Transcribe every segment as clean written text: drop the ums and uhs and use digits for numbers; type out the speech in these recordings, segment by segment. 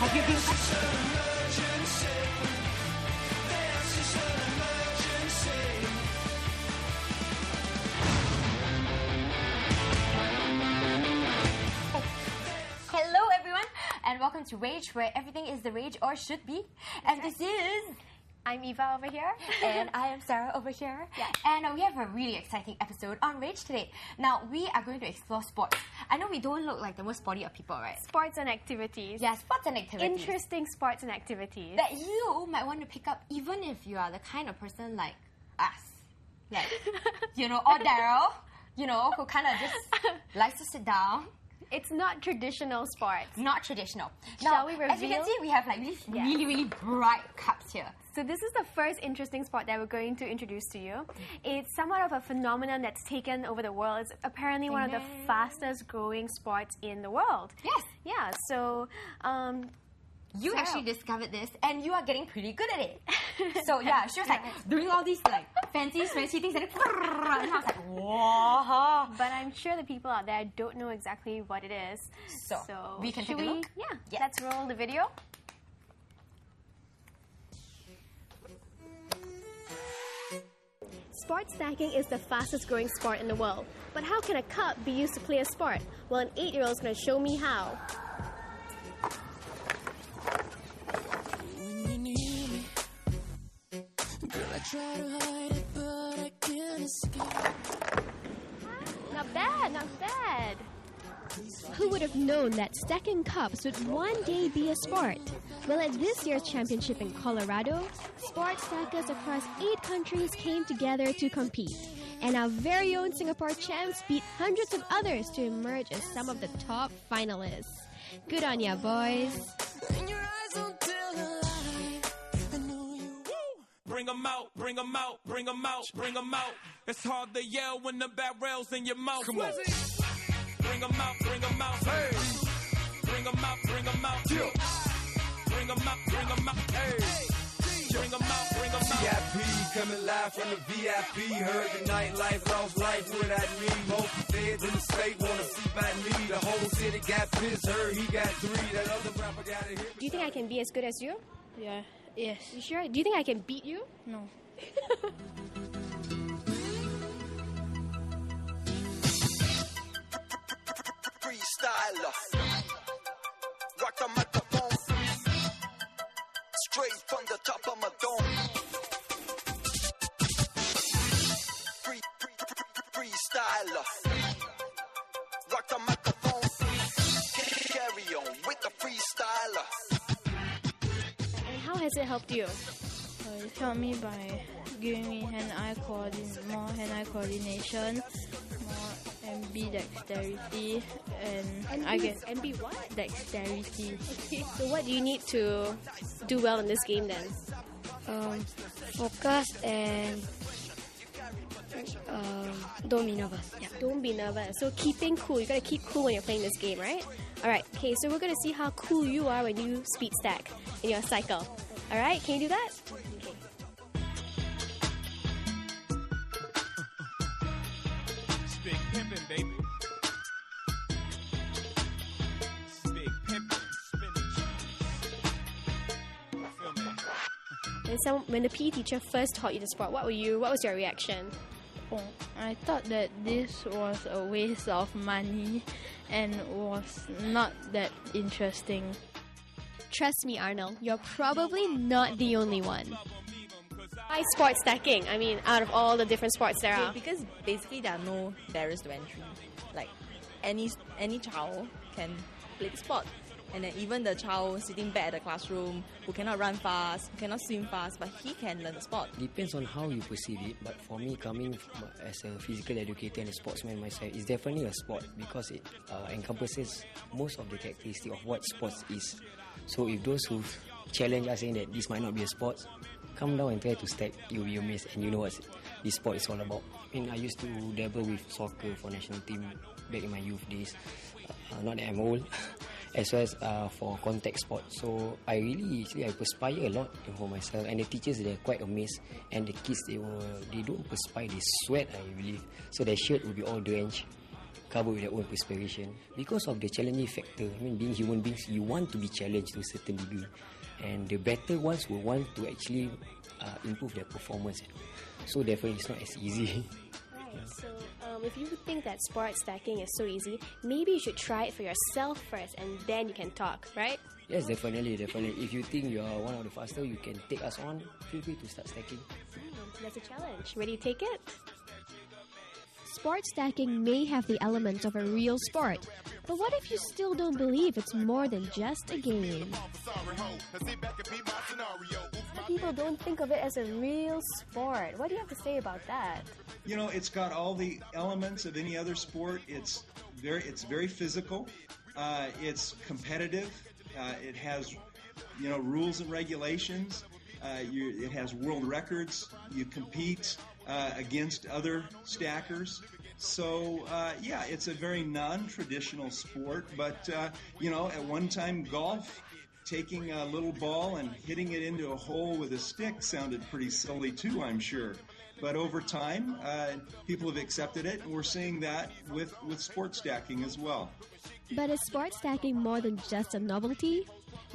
Have you been... Hello everyone, and welcome to Rage, where everything is the rage or should be. And this is... I'm Eva over here. And I am Sara over here. Yeah. And we have a really exciting episode on Rage today. Now, we are going to explore sports. I know we don't look like the most sporty of people, right? Sports and activities. Yeah, sports and activities. Interesting sports and activities. That you might want to pick up even if you are the kind of person like us. Like, or Daryl, who kind of just likes to sit down. It's not traditional sports. Not traditional. Shall we reveal? As you can see, we have like really bright cups here. So this is the first interesting sport that we're going to introduce to you. It's somewhat of a phenomenon that's taken over the world. It's apparently one of the fastest growing sports in the world. Yes. Yeah, so... you actually discovered this, and you are getting pretty good at it. So yeah, she was like doing all these like fancy things, and I was like, whoa. But I'm sure the people out there don't know exactly what it is. So we can take a look. Yeah, let's roll the video. Sport stacking is the fastest growing sport in the world. But how can a cup be used to play a sport? Well, an 8-year-old is going to show me how. Try to hide it, but I can't escape. Not bad, not bad. Who would have known that stacking cups would one day be a sport? Well, at this year's championship in Colorado, sport stackers across 8 countries came together to compete. And our very own Singapore champs beat hundreds of others to emerge as some of the top finalists. Good on ya, boys. And your eyes don't tell a lie. I know you. Bring 'em out, bring 'em out, bring 'em out, bring 'em out. It's hard to yell when the barrel's in your mouth. Come on. Bring 'em out, bring 'em out. Hey. Bring 'em out, bring 'em out. Yeah. Bring 'em out, bring 'em out. Hey. Bring 'em out, bring 'em out. VIP coming live from the VIP. Heard the nightlife, lost life without me. Most feds in the state wanna see by me. The whole city got pissed. Heard he got 3. That other rapper got a hit. Do you think I can be as good as you? Yeah. Yes. You sure? Do you think I can beat you? No. Freestyler, rock the microphone, straight from the top of my dome. Freestyler, rock the microphone, carry on with the freestyler. And how has it helped you? It helped me by giving me more hand-eye coordination, more MB dexterity, and I guess MB what? dexterity. Okay. So what do you need to do well in this game then? Focus and don't be nervous. Yeah, don't be nervous. So keeping cool. You gotta keep cool when you're playing this game, right? Alright, okay, so we're gonna see how cool you are when you speed stack in your cycle. Alright, can you do that? Okay. It's big pimpin', baby. It's big pimpin', spinach. Feel me? When the PE teacher first taught you the sport, what was your reaction? Oh, I thought that this was a waste of money and was not that interesting. Trust me, Arnold, you're probably not the only one. Why sport stacking? I mean, out of all the different sports there are. Because basically there are no barriers to entry. Like any child can play the sport. And then even the child sitting back at the classroom who cannot run fast, who cannot swim fast, but he can learn the sport. Depends on how you perceive it, but for me, coming as a physical educator and a sportsman myself, it's definitely a sport because it encompasses most of the characteristics of what sports is. So if those who challenge us saying that this might not be a sport, come down and try to stack, you'll be amazed and you know what this sport is all about. I used to dabble with soccer for national team back in my youth days. Not that I'm old. As well as for contact sports. So I perspire a lot for myself, and the teachers, they're quite amazed, and the kids, they don't perspire, they sweat, I believe. So their shirt will be all drenched covered with their own perspiration because of the challenging factor. I mean, being human beings, you want to be challenged to a certain degree, and the better ones will want to actually improve their performance. So definitely it's not as easy. Right, so if you think that sport stacking is so easy, maybe you should try it for yourself first and then you can talk, right? Yes, definitely. If you think you are one of the faster, you can take us on. Feel free to start stacking. That's a challenge. Ready to take it? Sport stacking may have the elements of a real sport, but what if you still don't believe it's more than just a game? People don't think of it as a real sport. What do you have to say about that? You know, it's got all the elements of any other sport. It's very physical. It's competitive. It has, rules and regulations. It has world records. You compete against other stackers. So, it's a very non-traditional sport. But, at one time, golf, taking a little ball and hitting it into a hole with a stick sounded pretty silly too, I'm sure. But over time, people have accepted it, and we're seeing that with sport stacking as well. But is sport stacking more than just a novelty?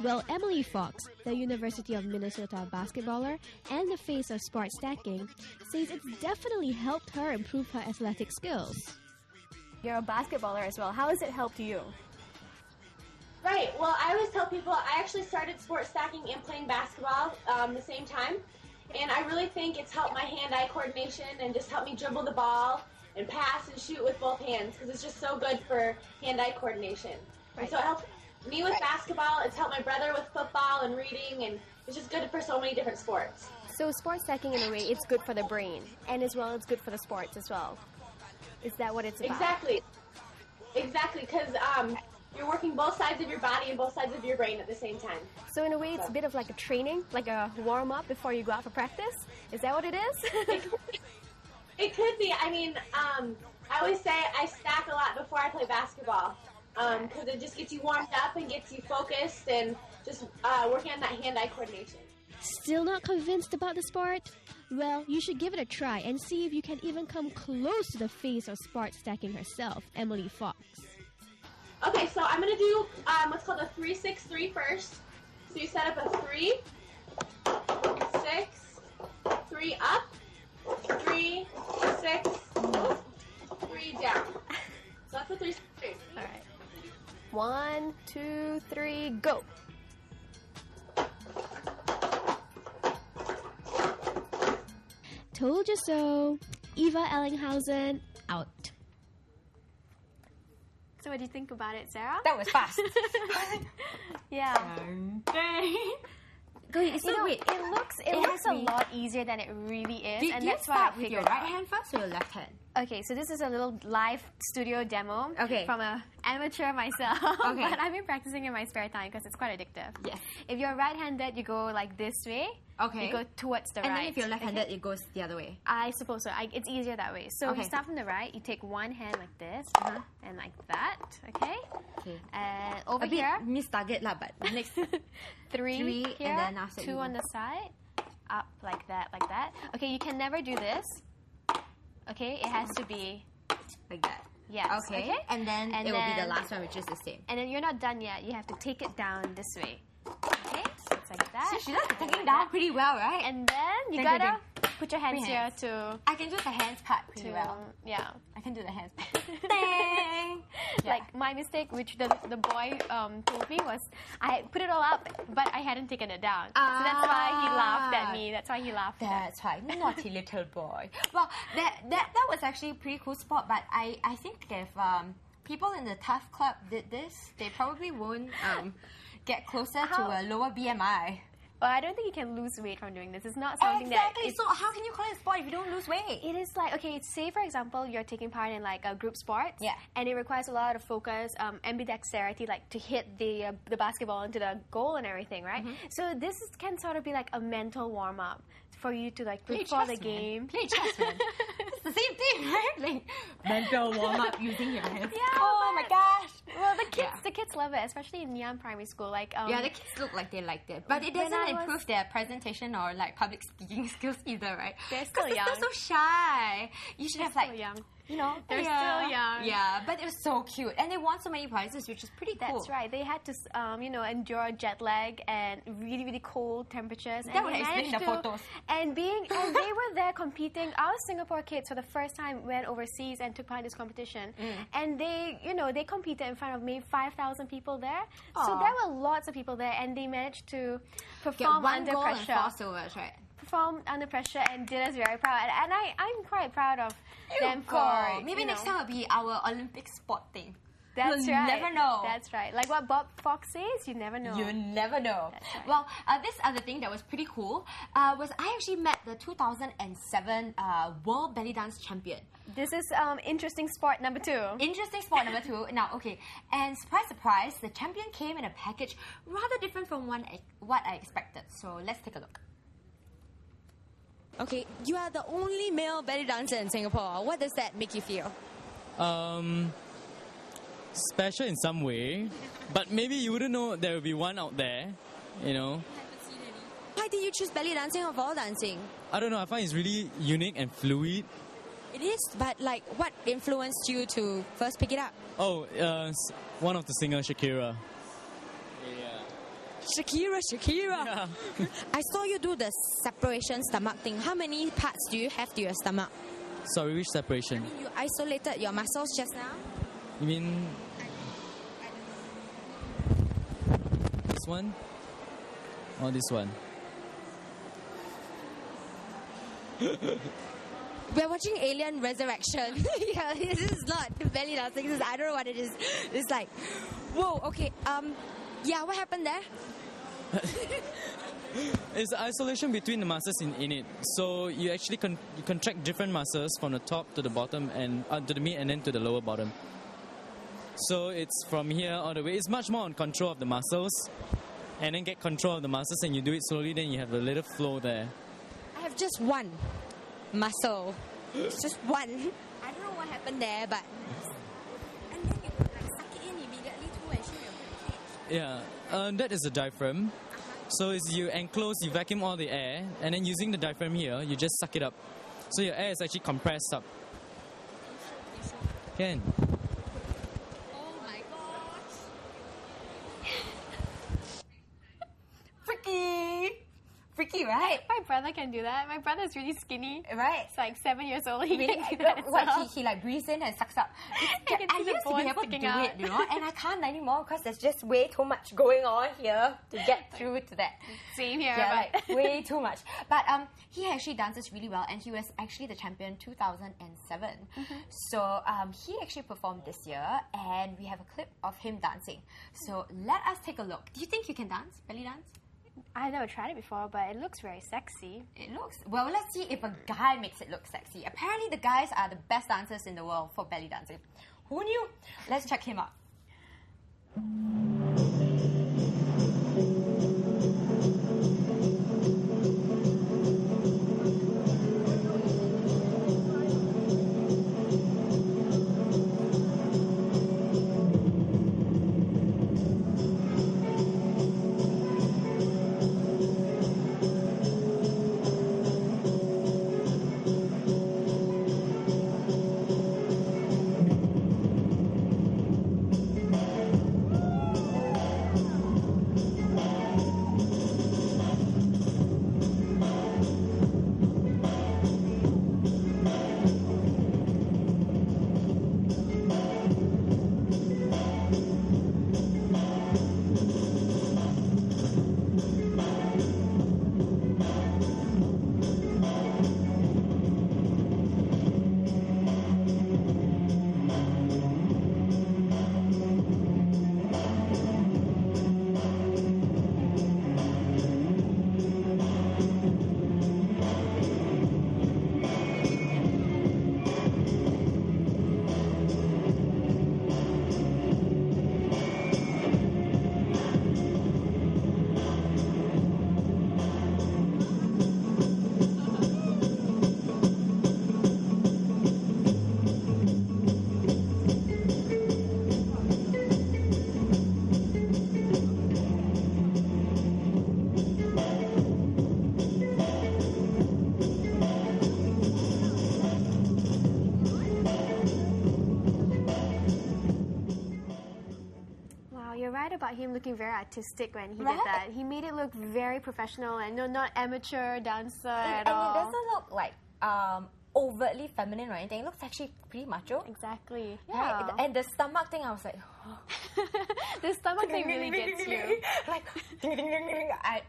Well, Emily Fox, the University of Minnesota basketballer and the face of sport stacking, says it's definitely helped her improve her athletic skills. You're a basketballer as well. How has it helped you? Right. Well, I always tell people I actually started sport stacking and playing basketball the same time. And I really think it's helped my hand-eye coordination and just helped me dribble the ball and pass and shoot with both hands because it's just so good for hand-eye coordination. Right. And so it helps me with basketball. It's helped my brother with football and reading, and it's just good for so many different sports. So sport stacking, in a way, it's good for the brain, and as well, it's good for the sports as well. Is that what it's about? Exactly, because you're working both sides of your body and both sides of your brain at the same time. So in a way, it's a bit of like a training, like a warm-up before you go out for practice? Is that what it is? It could be. I mean, I always say I stack a lot before I play basketball because it just gets you warmed up and gets you focused and just working on that hand-eye coordination. Still not convinced about the sport? Well, you should give it a try and see if you can even come close to the face of sport stacking herself, Emily Fox. Okay, so I'm going to do what's called a 3-6-3 first. So you set up a 3, 6, 3 up, 3, 6, 3 down. So that's a 3-6-3. All right. 1, 2, 3, go. Told you so. Eva Ellinghausen, out. So what do you think about it, Sarah? That was fast. Yeah. Wait, it looks a lot easier than it really is, and that's why I figured. With your right hand first or your left hand? Okay, so this is a little live studio demo from an amateur myself. Okay. But I've been practicing in my spare time because it's quite addictive. Yes. If you're right-handed, you go like this way. Okay. You go towards the right. right. And then if you're left-handed, it goes the other way. I suppose so. It's easier that way. So you start from the right. You take one hand like this and like that. Okay. Okay. And over a here. Bit miss target lah, but next 3 here. And then after 2 on the side. Up like that, like that. Okay. You can never do this. Okay. It has to be like that. Yes. Okay. And then it will be the last one, which is the same. And then you're not done yet. You have to take it down this way. Okay. So it's like that. So she does the taking down pretty well, right? And then you gotta put your hands here to... I can do the hands part pretty well. Yeah. I can do the hands part. Dang! Like my mistake, which the boy told me was I put it all up, but I hadn't taken it down. So that's why he laughed at me. That's why he laughed That's why. Naughty little boy. Well, that was actually a pretty cool spot, but I think if people in the Tough Club did this, they probably won't get closer to a lower BMI. Well, I don't think you can lose weight from doing this. It's not something Exactly. So how can you call it a sport if you don't lose weight? It is like, okay, say for example, you're taking part in like a group sport. Yeah. And it requires a lot of focus, ambidexterity, like to hit the basketball into the goal and everything, right? So this can sort of be like a mental warm-up for you to like before the game. Play chess, man. It's the same thing, right? Like mental warm-up using your hands. Yeah. Oh my gosh. Well, the kids love it, especially in Neon Primary School. Like, yeah, the kids look like they liked it, but it doesn't improve their presentation or like public speaking skills either, right? They're still young. They're still so shy. You should have like young. You know, They're still young. Yeah, but it was so cute, and they won so many prizes, which is pretty cool. That's right. They had to, endure jet lag and really, really cold temperatures. That and would they explain managed the photos. And they were there competing. Our Singapore kids for the first time went overseas and took part in this competition, and they competed in front of maybe 5,000 people there. Aww. So there were lots of people there, and they managed to perform under pressure. Get 1 gold and 4 silvers, right? Performed under pressure and did us very proud. And I'm quite proud of them for maybe next time will be our Olympic sport thing. That's You'll right. never know. That's right. Like what Bob Fox says, you never know. You never know. That's right. Well, this other thing that was pretty cool was I actually met the 2007 World Belly Dance Champion. This is interesting sport number 2. Interesting sport number 2. Now, okay, and surprise, surprise, the champion came in a package rather different from what I expected. So let's take a look. Okay, you are the only male belly dancer in Singapore. What does that make you feel? Special in some way, but maybe you wouldn't know there will be one out there, you know. Why did you choose belly dancing or ball dancing? I don't know, I find it's really unique and fluid. It is, but like, what influenced you to first pick it up? Oh, one of the singers, Shakira. Shakira. Yeah. I saw you do the separation stomach thing. How many parts do you have to your stomach? Sorry, which separation? You isolated your muscles just now? You mean this one? Or this one? We're watching Alien Resurrection. Yeah, this is not belly dancing. I don't know what it is. It's like, whoa, okay. Yeah, what happened there? It's isolation between the muscles in it. So you actually you contract different muscles from the top to the bottom and to the mid and then to the lower bottom. So it's from here all the way. It's much more on control of the muscles, and then get control of the muscles, and you do it slowly. Then you have a little flow there. I have just one muscle. It's just one. I don't know what happened there, but. And then you could like suck it in immediately too and show your ribcage. Yeah, that is the diaphragm. So it's you enclose, you vacuum all the air, and then using the diaphragm here, you just suck it up. So your air is actually compressed up. Can. Oh my gosh. Freaky, right? My brother can do that. My brother's really skinny. Right? It's like 7 years old. He Really? can do that What, himself. he like breathes in and sucks up. can I see the used to be bones able to sticking do out. it, you know, and I can't anymore because there's just way too much going on here to get through to that. Same here. Yeah, but like way too much. But he actually dances really well, and he was actually the champion 2007. So he actually performed this year, and we have a clip of him dancing. So let us take a look. Do you think you can dance, belly dance? I've never tried it before, but it looks very sexy. It looks... Well, let's see if a guy makes it look sexy. Apparently, the guys are the best dancers in the world for belly dancing. Who knew? Let's check him out. thought him looking very artistic when he Right? did that. He made it look very professional and not amateur dancer at And all. it doesn't look like overtly feminine or anything. It looks actually pretty macho. Exactly. Right? Yeah. And the stomach thing, I was like, the stomach thing really gets you. Like,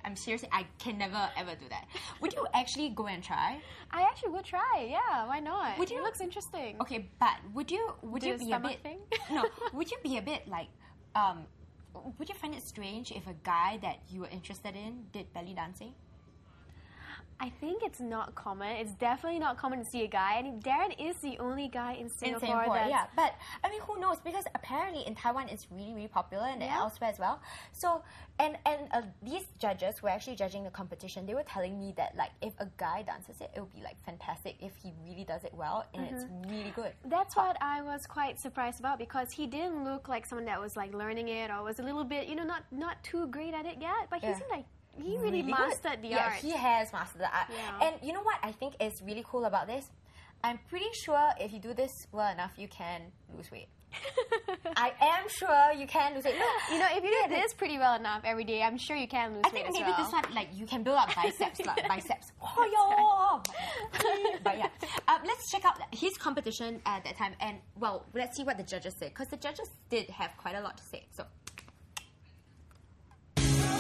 I'm seriously, I can never ever do that. Would you actually go and try? I actually would try. Yeah, why not? Would you? It looks interesting. Okay, but would you Do be the a stomach bit? thing? No, would you be a bit like would you find it strange if a guy that you were interested in did belly dancing? I think it's not common. It's definitely not common to see a guy. And Darren is the only guy in Singapore, that's... yeah. But I mean, who knows? Because apparently in Taiwan it's really, really popular, and elsewhere as well. So, and these judges were actually judging the competition. They were telling me that like if a guy dances it, it would be like fantastic if he really does it well, and it's really good. That's what I was quite surprised about, because he didn't look like someone that was like learning it or was a little bit, not too great at it yet. But he seemed like he really mastered the art. Yeah, he has mastered the art. Yeah. And you know what I think is really cool about this? I'm pretty sure if you do this well enough, you can lose weight. I am sure you can lose weight. No, if you do this pretty well enough every day, I'm sure you can lose weight I think as maybe well. this one, like, you can build up biceps, biceps. Oh, yeah. But yeah, let's check out his competition at that time. And, well, let's see what the judges say. Because the judges did have quite a lot to say. So...